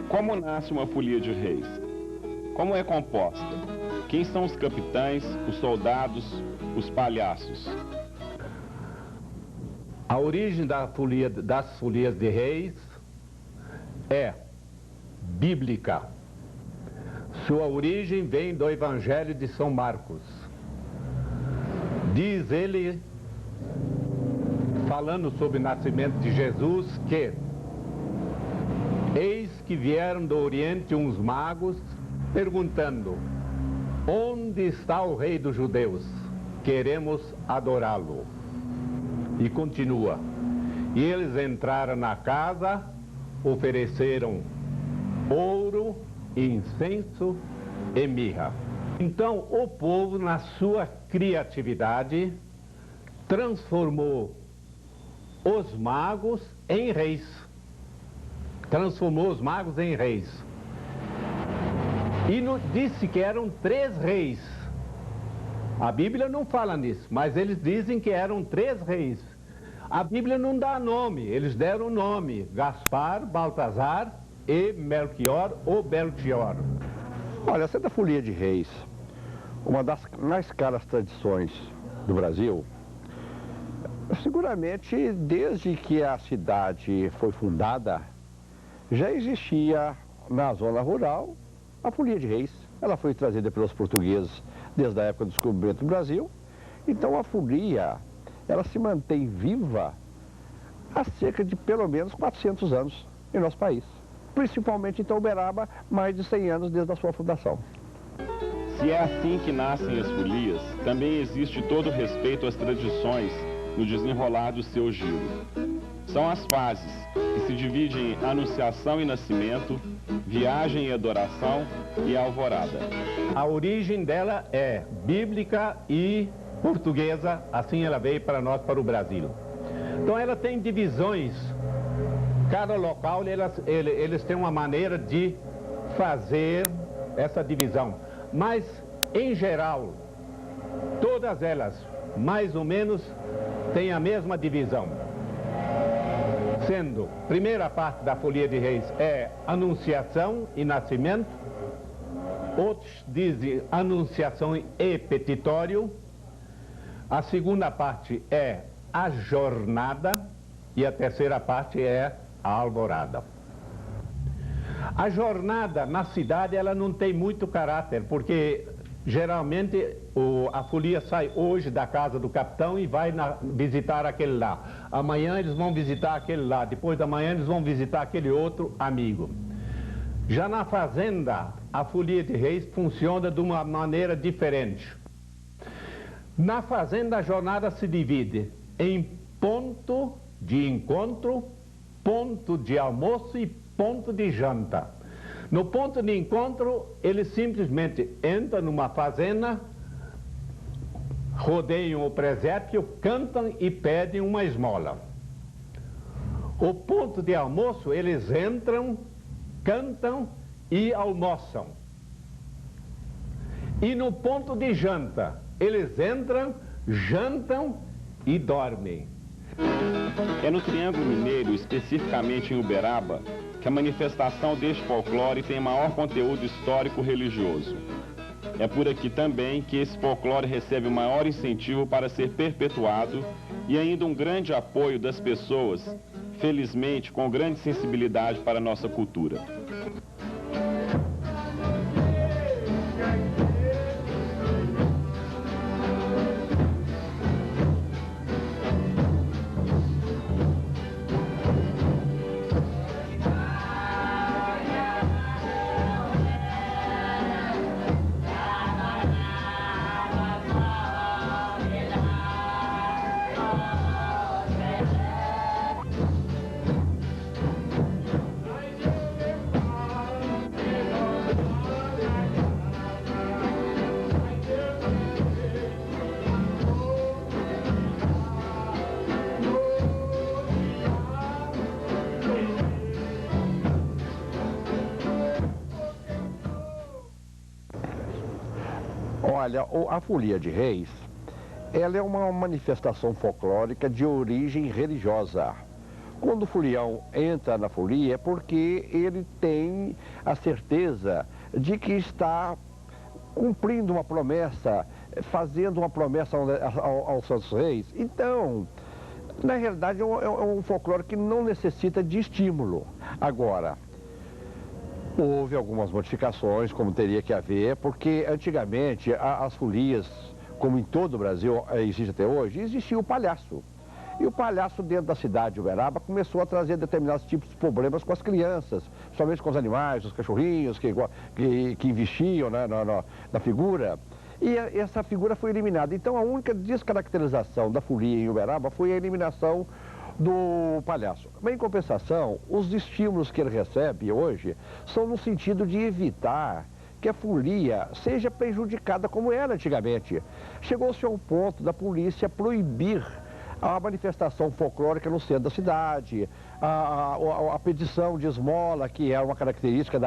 Como nasce uma folia de reis? Como é composta? Quem são os capitães, os soldados, os palhaços? A origem das folias de reis é bíblica. Sua origem vem do Evangelho de São Marcos. Diz ele, falando sobre o nascimento de Jesus, que eis que vieram do Oriente uns magos perguntando: onde está o rei dos judeus? Queremos adorá-lo. E continua: e eles entraram na casa, ofereceram ouro, incenso e mirra. Então o povo, na sua criatividade, transformou os magos em reis. Transformou os magos em reis. E disse que eram 3 reis. A Bíblia não fala nisso, mas eles dizem que eram 3 reis. A Bíblia não dá nome, eles deram nome: Gaspar, Baltazar e Melchior ou Belchior. Olha, essa da folia de reis, uma das mais caras tradições do Brasil, seguramente desde que a cidade foi fundada, já existia na zona rural a folia de reis. Ela foi trazida pelos portugueses desde a época do descobrimento do Brasil. Então a folia, ela se mantém viva há cerca de pelo menos 400 anos em nosso país. Principalmente em Uberaba, mais de 100 anos desde a sua fundação. Se é assim que nascem as folias, também existe todo o respeito às tradições no desenrolar do seu giro. São as fases, que se dividem em anunciação e nascimento, viagem e adoração e alvorada. A origem dela é bíblica e portuguesa, assim ela veio para nós, para o Brasil. Então ela tem divisões. Cada local, eles têm uma maneira de fazer essa divisão. Mas, em geral, todas elas, mais ou menos, têm a mesma divisão. Sendo, primeira parte da folia de reis é anunciação e nascimento. Outros dizem anunciação e petitório. A segunda parte é a jornada. E a terceira parte é a alvorada. A jornada na cidade, ela não tem muito caráter, porque geralmente a folia sai hoje da casa do capitão e vai visitar aquele lá. Amanhã eles vão visitar aquele lá, depois da manhã eles vão visitar aquele outro amigo. Já na fazenda, a folia de reis funciona de uma maneira diferente. Na fazenda, a jornada se divide em ponto de encontro, ponto de almoço e ponto de janta. No ponto de encontro, eles simplesmente entram numa fazenda, rodeiam o presépio, cantam e pedem uma esmola. O ponto de almoço, eles entram, cantam e almoçam. E no ponto de janta, eles entram, jantam e dormem. É no Triângulo Mineiro, especificamente em Uberaba, que a manifestação deste folclore tem maior conteúdo histórico-religioso. É por aqui também que esse folclore recebe o maior incentivo para ser perpetuado e ainda um grande apoio das pessoas, felizmente com grande sensibilidade para a nossa cultura. Olha, a folia de reis, ela é uma manifestação folclórica de origem religiosa. Quando o folião entra na folia é porque ele tem a certeza de que está cumprindo uma promessa, fazendo uma promessa aos Santos Reis. Então, na realidade, é um folclore que não necessita de estímulo. Agora, houve algumas modificações, como teria que haver, porque antigamente as folias, como em todo o Brasil existe até hoje, existia o palhaço. E o palhaço dentro da cidade de Uberaba começou a trazer determinados tipos de problemas com as crianças, somente com os animais, os cachorrinhos que investiam, né, na figura. E essa figura foi eliminada. Então a única descaracterização da folia em Uberaba foi a eliminação do palhaço. Mas em compensação, os estímulos que ele recebe hoje são no sentido de evitar que a folia seja prejudicada como era antigamente. Chegou-se ao ponto da polícia proibir a manifestação folclórica no centro da cidade, a pedição de esmola, que é uma característica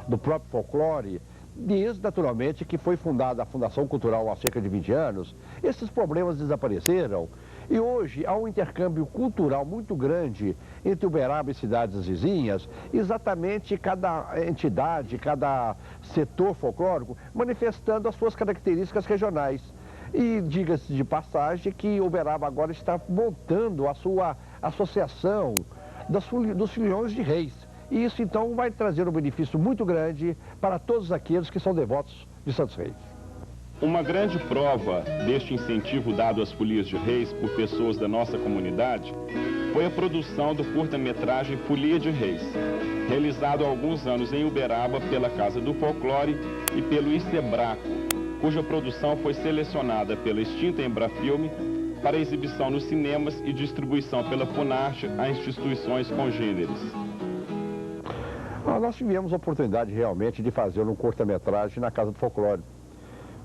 do próprio folclore. Desde, naturalmente, que foi fundada a Fundação Cultural há cerca de 20 anos, esses problemas desapareceram. E hoje há um intercâmbio cultural muito grande entre Uberaba e cidades vizinhas, exatamente cada entidade, cada setor folclórico manifestando as suas características regionais. E diga-se de passagem que Uberaba agora está montando a sua associação dos foliões de reis. E isso então vai trazer um benefício muito grande para todos aqueles que são devotos de Santos Reis. Uma grande prova deste incentivo dado às folias de reis por pessoas da nossa comunidade foi a produção do curta-metragem Folia de Reis, realizado há alguns anos em Uberaba pela Casa do Folclore e pelo Icebraco, cuja produção foi selecionada pela extinta Embrafilme para exibição nos cinemas e distribuição pela Funarte a instituições congêneres. Nós tivemos a oportunidade realmente de fazer um curta-metragem na Casa do Folclore.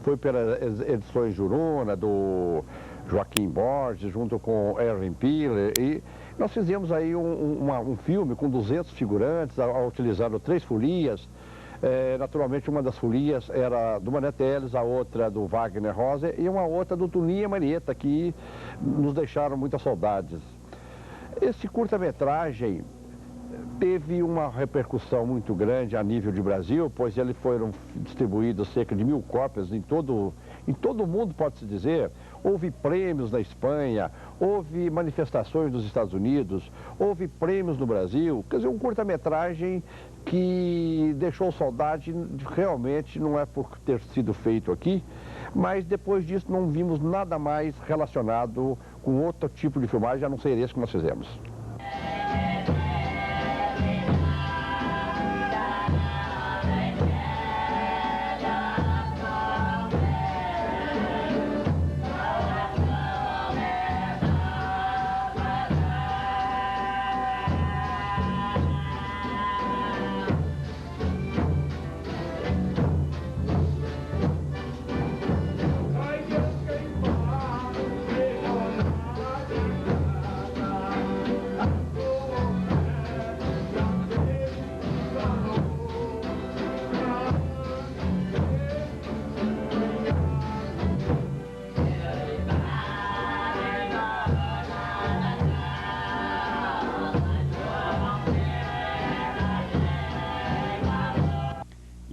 Foi pelas edições Juruna, do Joaquim Borges, junto com Erwin Piller, e nós fizemos aí um filme com 200 figurantes, utilizando 3 folias. Naturalmente, uma das folias era do Mané Teles, a outra do Wagner Rosa e uma outra do Tuninha Marieta, que nos deixaram muitas saudades. Esse curta-metragem teve uma repercussão muito grande a nível de Brasil, pois eles foram distribuídos cerca de 1000 cópias em todo o mundo, pode-se dizer. Houve prêmios na Espanha, houve manifestações nos Estados Unidos, houve prêmios no Brasil. Quer dizer, um curta-metragem que deixou saudade, realmente não é por ter sido feito aqui, mas depois disso não vimos nada mais relacionado com outro tipo de filmagem, a não ser esse que nós fizemos.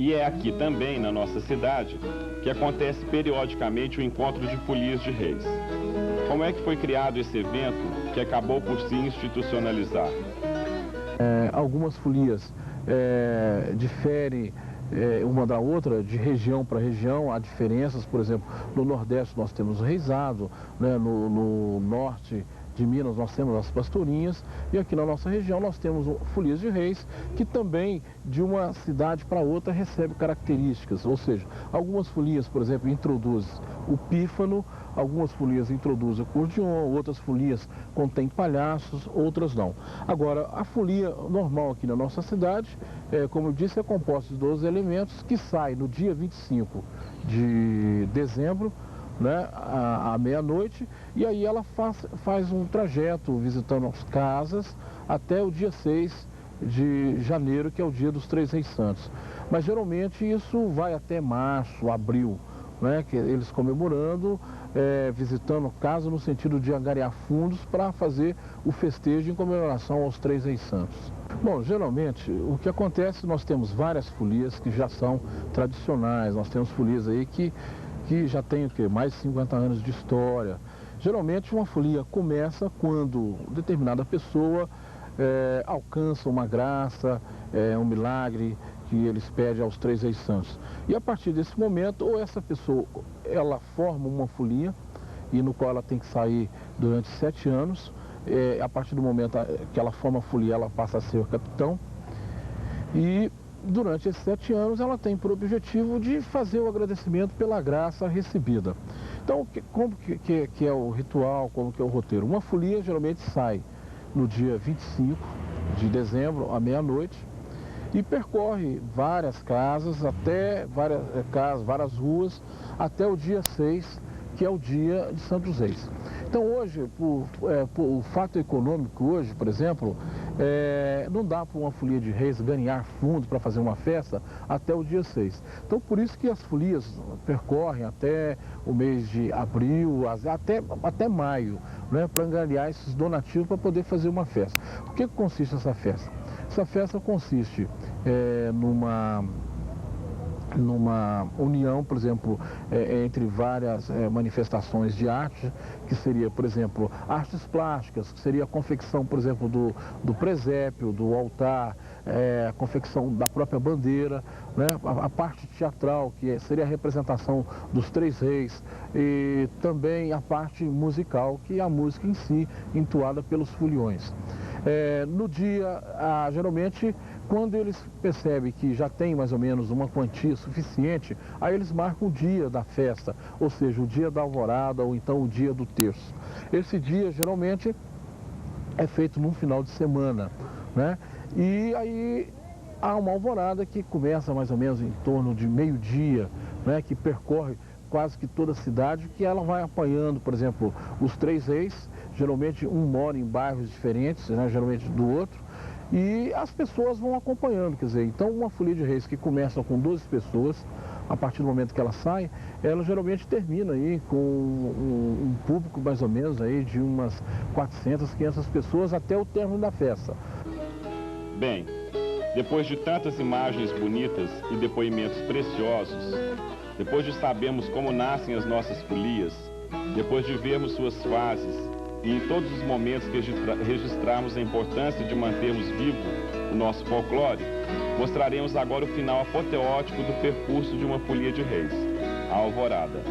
E é aqui também, na nossa cidade, que acontece periodicamente o encontro de folias de reis. Como é que foi criado esse evento que acabou por se institucionalizar? Algumas folias diferem uma da outra, de região para região. Há diferenças, por exemplo, no Nordeste nós temos o reisado, né? No Norte de Minas nós temos as pastorinhas, e aqui na nossa região nós temos folias de reis, que também de uma cidade para outra recebe características, ou seja, algumas folias, por exemplo, introduzem o pífano, algumas folias introduzem o acordeon, outras folias contêm palhaços, outras não. Agora, a folia normal aqui na nossa cidade, como eu disse, é composta de 12 elementos, que sai no dia 25 de dezembro, né, à meia-noite, e aí ela faz um trajeto visitando as casas até o dia 6 de janeiro, que é o dia dos 3 Reis Santos. Mas geralmente isso vai até março, abril, né, que eles comemorando, visitando casa no sentido de angariar fundos para fazer o festejo em comemoração aos 3 Reis Santos. Bom, geralmente o que acontece, nós temos várias folias que já são tradicionais, nós temos folias aí que já tem o quê? Mais de 50 anos de história. Geralmente uma folia começa quando determinada pessoa alcança uma graça, um milagre que eles pedem aos 3 Reis Santos. E a partir desse momento, ou essa pessoa, ela forma uma folia, e no qual ela tem que sair durante 7 anos, a partir do momento que ela forma a folia, ela passa a ser o capitão, e durante esses 7 anos ela tem por objetivo de fazer o agradecimento pela graça recebida. Então, como que é o ritual, como que é o roteiro? Uma folia geralmente sai no dia 25 de dezembro, à meia-noite, e percorre várias casas, várias ruas, até o dia 6, que é o dia de Santos Reis. Então hoje, o fato econômico hoje, por exemplo, não dá para uma folia de reis ganhar fundo para fazer uma festa até o dia 6. Então por isso que as folias percorrem até o mês de abril, até maio, né, para angariar esses donativos para poder fazer uma festa. O que consiste essa festa? Essa festa consiste numa união, por exemplo, entre várias manifestações de arte, que seria, por exemplo, artes plásticas, que seria a confecção, por exemplo, do presépio, do altar, a confecção da própria bandeira, né? A parte teatral, que seria a representação dos 3 reis, e também a parte musical, que é a música em si, entoada pelos foliões. No dia, geralmente, quando eles percebem que já tem mais ou menos uma quantia suficiente, aí eles marcam o dia da festa, ou seja, o dia da alvorada ou então o dia do terço. Esse dia, geralmente, é feito num final de semana, né? E aí há uma alvorada que começa mais ou menos em torno de meio-dia, né? Que percorre quase que toda a cidade, que ela vai apanhando, por exemplo, os 3 reis, geralmente um mora em bairros diferentes, né? Geralmente do outro, e as pessoas vão acompanhando, quer dizer, então uma folia de reis que começa com 12 pessoas, a partir do momento que ela sai, ela geralmente termina aí com um público mais ou menos aí de umas 400, 500 pessoas até o término da festa. Bem, depois de tantas imagens bonitas e depoimentos preciosos, depois de sabermos como nascem as nossas folias, depois de vermos suas fases, e em todos os momentos que registrarmos a importância de mantermos vivo o nosso folclore, mostraremos agora o final apoteótico do percurso de uma folia de reis, a alvorada.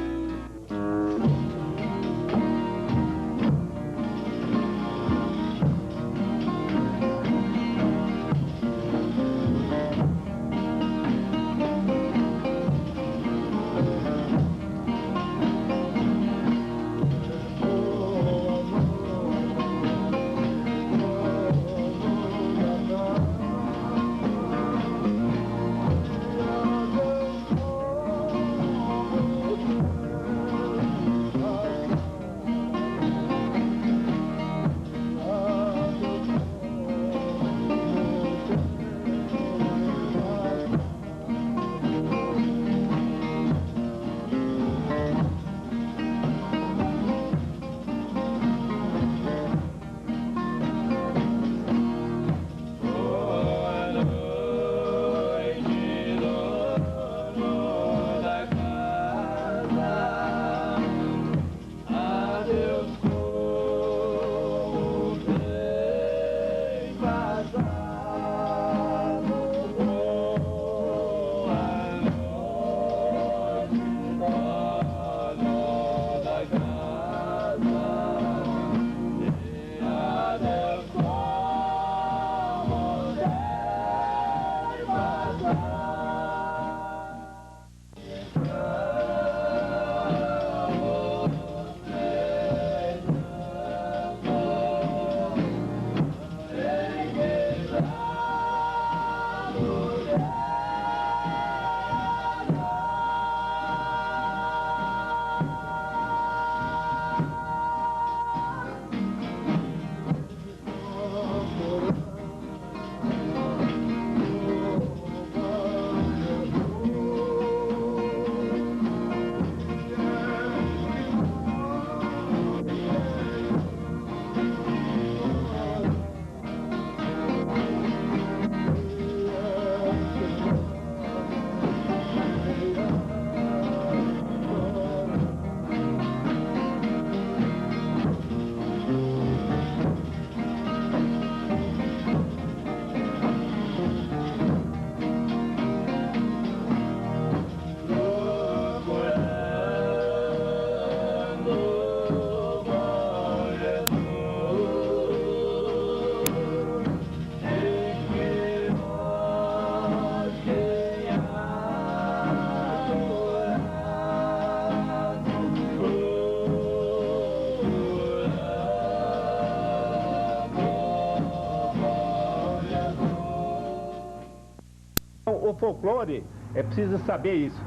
O folclore, é preciso saber isso,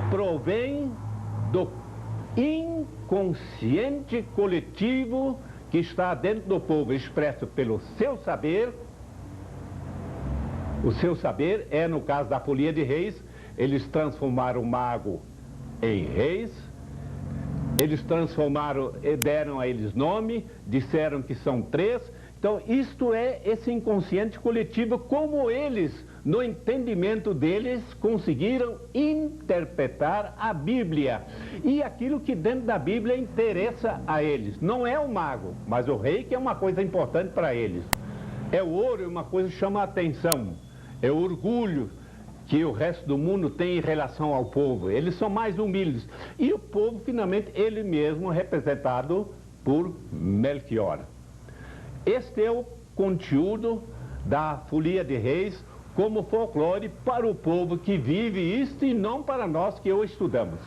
provém do inconsciente coletivo que está dentro do povo, expresso pelo seu saber. O seu saber é, no caso da Folia de Reis, eles transformaram o mago em reis, eles transformaram, deram a eles nome, disseram que são 3. Então, isto é esse inconsciente coletivo, como eles, no entendimento deles, conseguiram interpretar a Bíblia. E aquilo que dentro da Bíblia interessa a eles. Não é o mago, mas o rei, que é uma coisa importante para eles. É o ouro, é uma coisa que chama a atenção. É o orgulho que o resto do mundo tem em relação ao povo. Eles são mais humildes. E o povo, finalmente, ele mesmo representado por Melchior. Este é o conteúdo da Folia de Reis como folclore para o povo que vive isto e não para nós que o estudamos.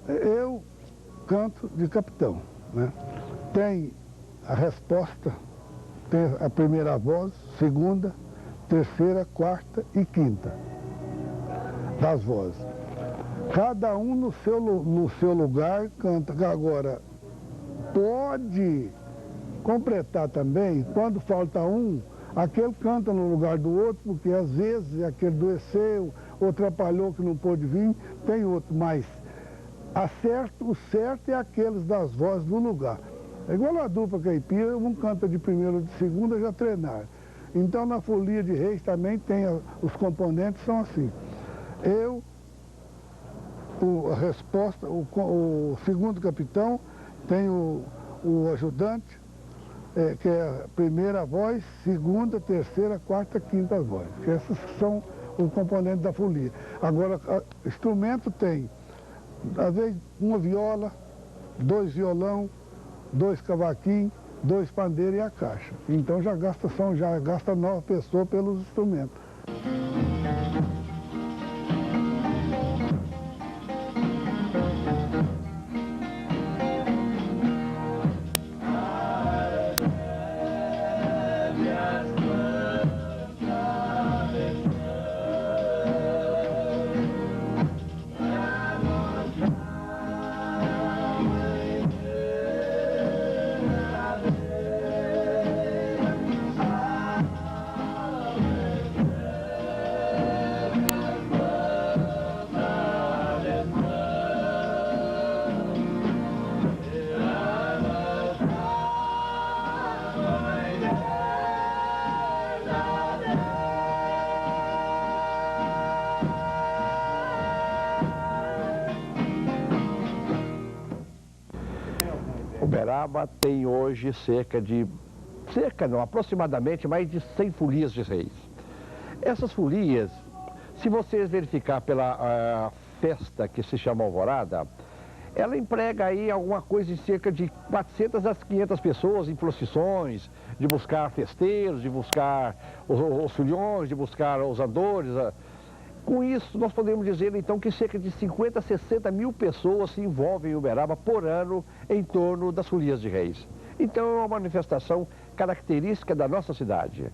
Eu canto de capitão, né? Tem a resposta, tem a primeira voz, segunda, terceira, quarta e quinta das vozes. Cada um no seu lugar canta. Agora, pode completar também, quando falta um, aquele canta no lugar do outro, porque às vezes aquele adoeceu, ou atrapalhou que não pôde vir, tem outro, mas o certo é aqueles das vozes do lugar. É igual a dupla caipira, um canta de primeira ou de segunda, já treinaram. Então na Folia de Reis também tem, os componentes são assim. A resposta, o segundo capitão, tem o ajudante, que é a primeira voz, segunda, terceira, quarta, quinta voz. Esses são os componentes da folia. Agora, instrumento tem, às vezes, uma viola, 2 violão, 2 cavaquinhos, 2 pandeiros e a caixa. Então já gasta 9 pessoas pelos instrumentos. Uberaba tem hoje cerca de aproximadamente mais de 100 folias de reis. Essas folias, se vocês verificar pela festa que se chama Alvorada, ela emprega aí alguma coisa de cerca de 400 a 500 pessoas em procissões, de buscar festeiros, de buscar os filhões, de buscar os andores. Com isso, nós podemos dizer, então, que cerca de 50 a 60 mil pessoas se envolvem em Uberaba por ano em torno das folias de reis. Então, é uma manifestação característica da nossa cidade.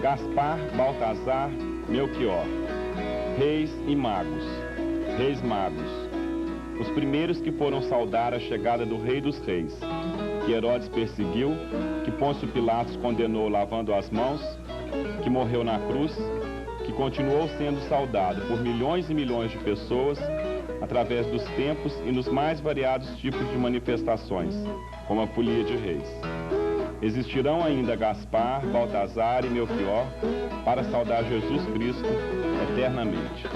Gaspar, Baltazar, Melquior, reis e magos, reis magos, os primeiros que foram saudar a chegada do Rei dos Reis, que Herodes perseguiu, que Pôncio Pilatos condenou lavando as mãos, que morreu na cruz, que continuou sendo saudado por milhões e milhões de pessoas através dos tempos e nos mais variados tipos de manifestações, como a folia de reis. Existirão ainda Gaspar, Baltazar e Melquior para saudar Jesus Cristo eternamente.